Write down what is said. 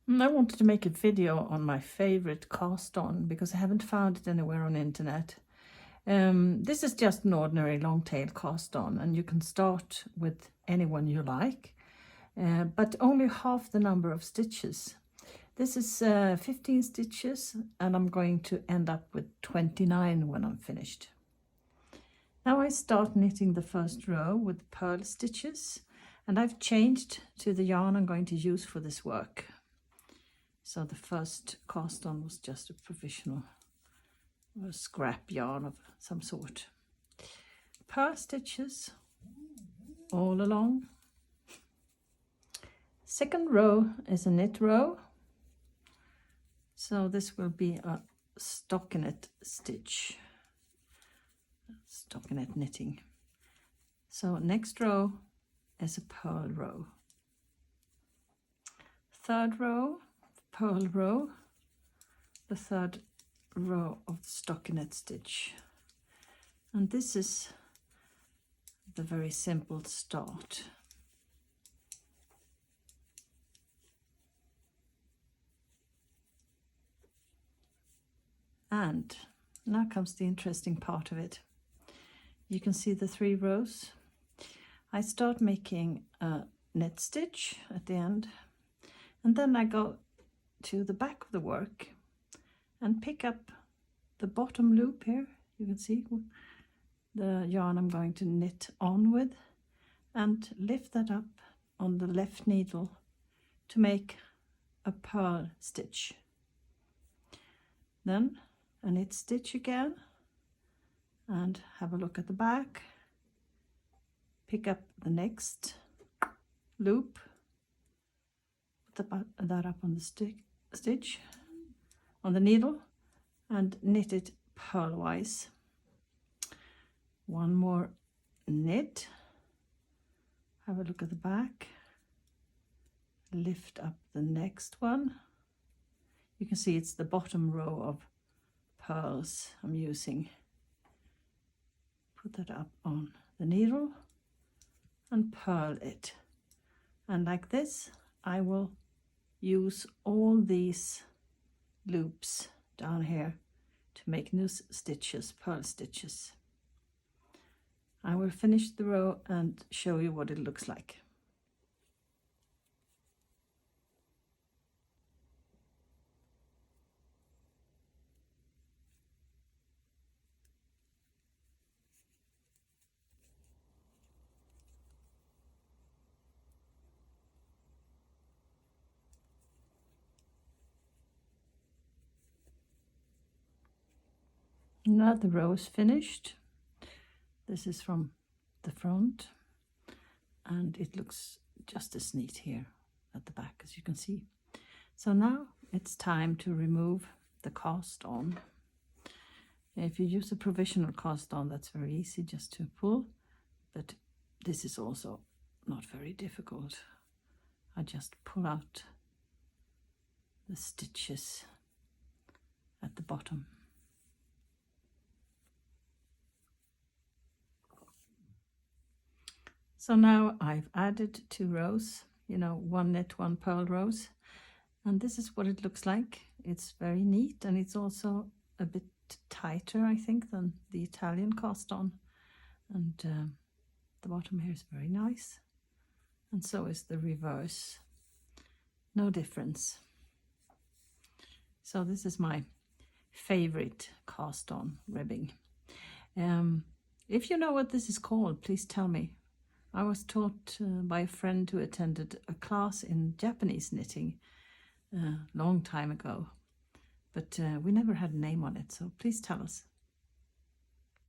I wanted to make a video on my favorite cast on because I haven't found it anywhere on the internet. This is just an ordinary long tail cast on, and you can start with any one you like, but only half the number of stitches. This is 15 stitches, and I'm going to end up with 29 when I'm finished. Now I start knitting the first row with purl stitches, and I've changed to the yarn I'm going to use for this work. So the first cast on was just a provisional or scrap yarn of some sort. Purl stitches all along. Second row is a knit row. So this will be a stockinette stitch. Stockinette knitting. So next row is a purl row. Third row, purl row, the third row of the stockinette stitch, and this is the very simple start. And now comes the interesting part of it. You can see the 3 rows. I start making a net stitch at the end, and then I go to the back of the work and pick up the bottom loop here. You can see the yarn I'm going to knit on with, and lift that up on the left needle to make a purl stitch. Then a knit stitch again, and have a look at the back, pick up the next loop, put that up on the stitch on the needle, and knit it purlwise. One more knit, have a look at the back, lift up the next one. You can see it's the bottom row of purls I'm using. Put that up on the needle and purl it, and like this I will use all these loops down here to make new stitches, purl stitches. I will finish the row and show you what it looks like. Now the row is finished. This is from the front, and it looks just as neat here at the back, as you can see. So now it's time to remove the cast on. If you use a provisional cast on, that's very easy just to pull, but this is also not very difficult. I just pull out the stitches at the bottom. So now I've added 2 rows, you know, 1 knit, 1 purl rows, and this is what it looks like. It's very neat, and it's also a bit tighter, I think, than the Italian cast on, and the bottom here is very nice, and so is the reverse. No difference. So this is my favorite cast on ribbing. If you know what this is called, please tell me. I was taught by a friend who attended a class in Japanese knitting a long time ago, but we never had a name on it, so please tell us.